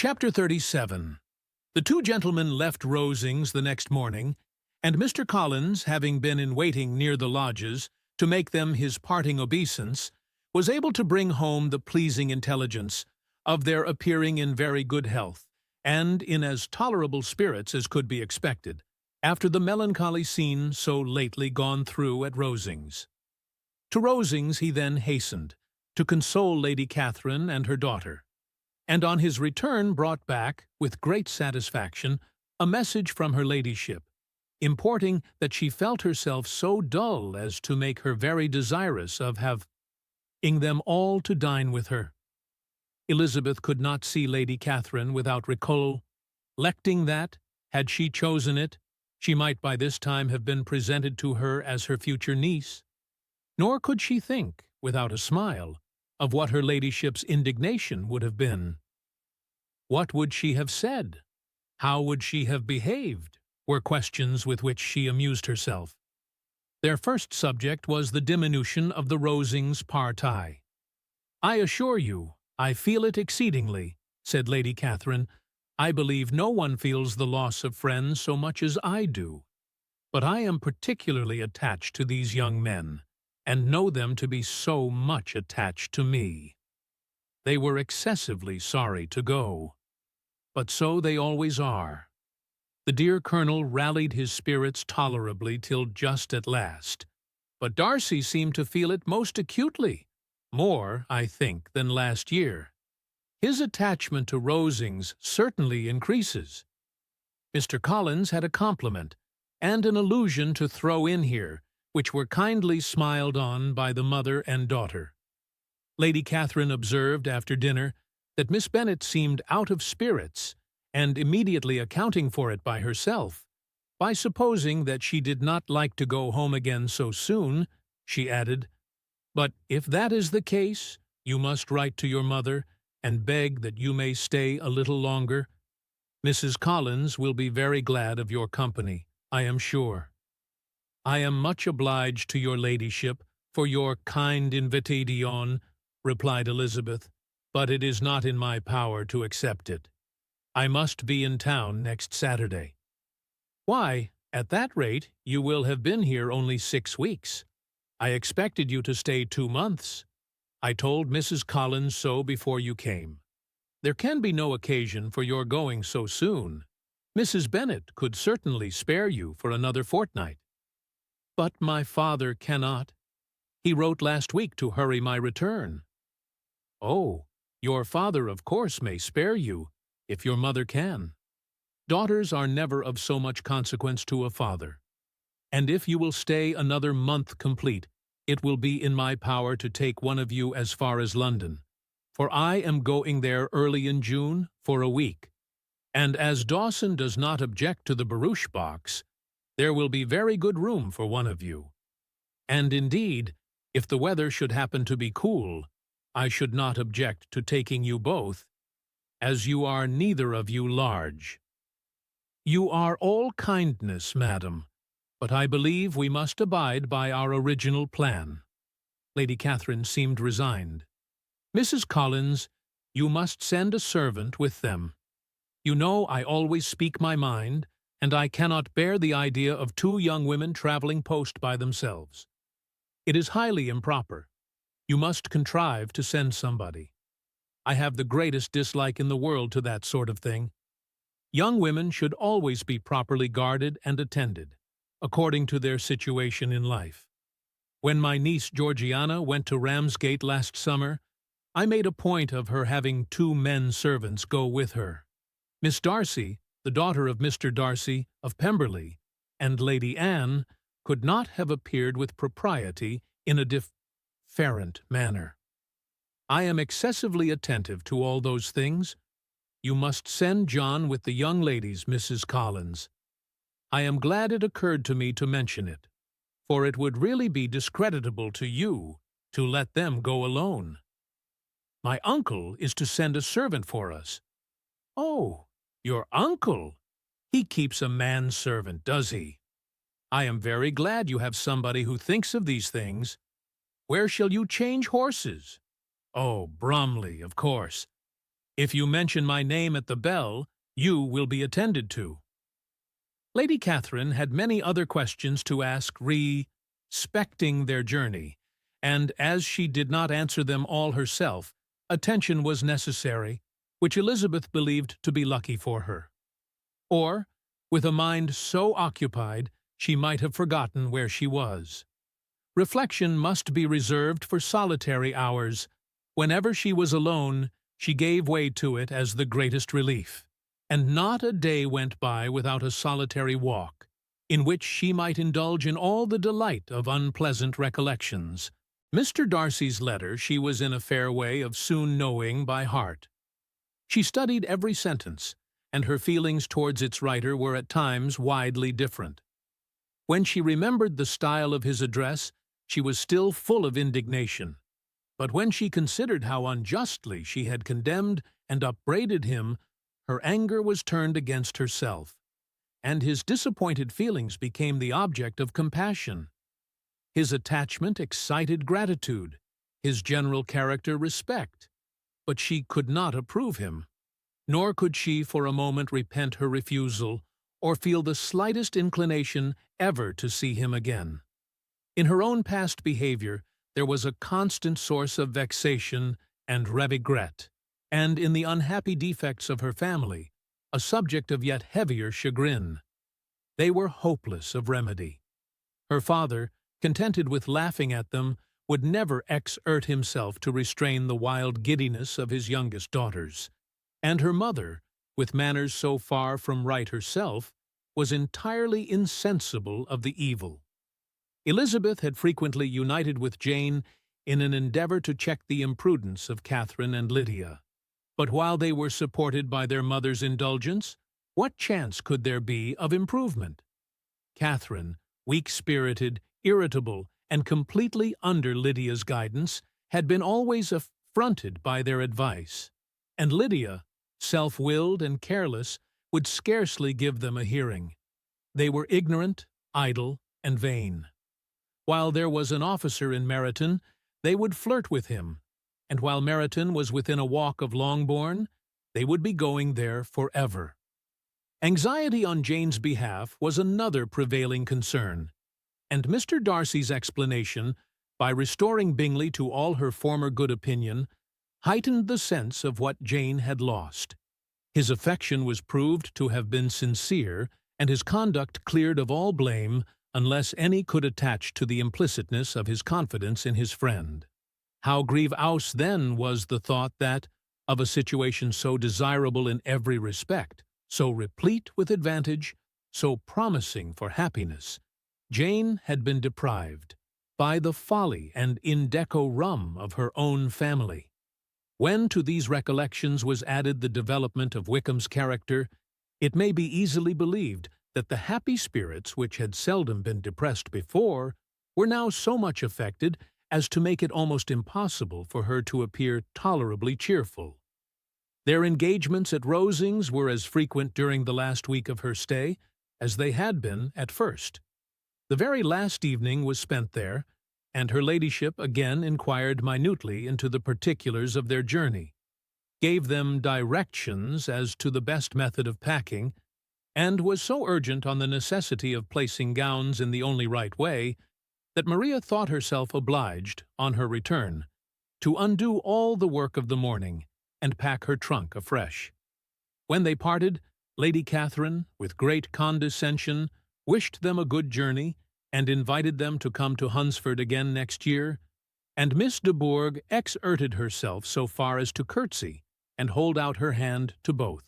Chapter 37. The two gentlemen left Rosings the next morning, and Mr. Collins, having been in waiting near the lodges to make them his parting obeisance, was able to bring home the pleasing intelligence of their appearing in very good health, and in as tolerable spirits as could be expected, after the melancholy scene so lately gone through at Rosings. To Rosings he then hastened, to console Lady Catherine and her daughter, and on his return brought back, with great satisfaction, a message from her ladyship, importing that she felt herself so dull as to make her very desirous of having them all to dine with her. Elizabeth could not see Lady Catherine without recollecting that, had she chosen it, she might by this time have been presented to her as her future niece. Nor could she think, without a smile, of what her ladyship's indignation would have been. What would she have said? How would she have behaved? Were questions with which she amused herself. Their first subject was the diminution of the Rosings party. "I assure you, I feel it exceedingly," said Lady Catherine. "I believe no one feels the loss of friends so much as I do. But I am particularly attached to these young men, and know them to be so much attached to me." They were excessively sorry to go. But so they always are. The dear Colonel rallied his spirits tolerably till just at last, but Darcy seemed to feel it most acutely, more, I think, than last year. His attachment to Rosings certainly increases. Mr. Collins had a compliment and an allusion to throw in here, which were kindly smiled on by the mother and daughter. Lady Catherine observed after dinner that Miss Bennet seemed out of spirits, and immediately accounting for it by herself, by supposing that she did not like to go home again so soon, she added, "But if that is the case, you must write to your mother and beg that you may stay a little longer. Mrs. Collins will be very glad of your company, I am sure." "I am much obliged to your ladyship for your kind invitation," replied Elizabeth, "but it is not in my power to accept it. I must be in town next Saturday." "Why, at that rate you will have been here only 6 weeks. I expected you to stay 2 months. I told Mrs. Collins so before you came. There can be no occasion for your going so soon. Mrs. Bennet could certainly spare you for another fortnight." "But my father cannot. He wrote last week to hurry my return." "Oh, your father of course may spare you, if your mother can. Daughters are never of so much consequence to a father. And if you will stay another month complete, it will be in my power to take one of you as far as London, for I am going there early in June for a week. And as Dawson does not object to the barouche box, there will be very good room for one of you. And indeed, if the weather should happen to be cool, I should not object to taking you both, as you are neither of you large." "You are all kindness, madam, but I believe we must abide by our original plan." Lady Catherine seemed resigned. "Mrs. Collins, you must send a servant with them. You know I always speak my mind, and I cannot bear the idea of 2 young women traveling post by themselves. It is highly improper. You must contrive to send somebody. I have the greatest dislike in the world to that sort of thing. Young women should always be properly guarded and attended, according to their situation in life. When my niece Georgiana went to Ramsgate last summer, I made a point of her having 2 men servants go with her. Miss Darcy, the daughter of Mr. Darcy of Pemberley, and Lady Anne could not have appeared with propriety in a different manner. I am excessively attentive to all those things. You must send John with the young ladies, Mrs. Collins. I am glad it occurred to me to mention it, for it would really be discreditable to you to let them go alone. My uncle is to send a servant for us." "Oh, your uncle! He keeps a manservant, does he? I am very glad you have somebody who thinks of these things. Where shall you change horses?" "Oh, Bromley, of course. If you mention my name at the bell, you will be attended to." Lady Catherine had many other questions to ask respecting their journey, and as she did not answer them all herself, attention was necessary, which Elizabeth believed to be lucky for her. Or, with a mind so occupied, she might have forgotten where she was. Reflection must be reserved for solitary hours. Whenever she was alone, she gave way to it as the greatest relief, and not a day went by without a solitary walk, in which she might indulge in all the delight of unpleasant recollections. Mr. Darcy's letter she was in a fair way of soon knowing by heart. She studied every sentence, and her feelings towards its writer were at times widely different. When she remembered the style of his address, she was still full of indignation. But when she considered how unjustly she had condemned and upbraided him, her anger was turned against herself, and his disappointed feelings became the object of compassion. His attachment excited gratitude, his general character respect, but she could not approve him, nor could she for a moment repent her refusal or feel the slightest inclination ever to see him again. In her own past behavior there was a constant source of vexation and regret, and in the unhappy defects of her family, a subject of yet heavier chagrin. They were hopeless of remedy. Her father, contented with laughing at them, would never exert himself to restrain the wild giddiness of his youngest daughters, and her mother, with manners so far from right herself, was entirely insensible of the evil. Elizabeth had frequently united with Jane in an endeavour to check the imprudence of Catherine and Lydia. But while they were supported by their mother's indulgence, what chance could there be of improvement? Catherine, weak-spirited, irritable, and completely under Lydia's guidance, had been always affronted by their advice, and Lydia, self-willed and careless, would scarcely give them a hearing. They were ignorant, idle, and vain. While there was an officer in Meryton, they would flirt with him, and while Meryton was within a walk of Longbourn, they would be going there forever. Anxiety on Jane's behalf was another prevailing concern, and Mr. Darcy's explanation, by restoring Bingley to all her former good opinion, heightened the sense of what Jane had lost. His affection was proved to have been sincere, and his conduct cleared of all blame, unless any could attach to the implicitness of his confidence in his friend. How grievous then was the thought that, of a situation so desirable in every respect, so replete with advantage, so promising for happiness, Jane had been deprived by the folly and indecorum of her own family. When to these recollections was added the development of Wickham's character, it may be easily believed that the happy spirits which had seldom been depressed before were now so much affected as to make it almost impossible for her to appear tolerably cheerful. Their engagements at Rosings were as frequent during the last week of her stay as they had been at first. The very last evening was spent there, and her ladyship again inquired minutely into the particulars of their journey, gave them directions as to the best method of packing, and was so urgent on the necessity of placing gowns in the only right way that Maria thought herself obliged, on her return, to undo all the work of the morning and pack her trunk afresh. When they parted, Lady Catherine, with great condescension, wished them a good journey and invited them to come to Hunsford again next year, and Miss de Bourgh exerted herself so far as to curtsy and hold out her hand to both.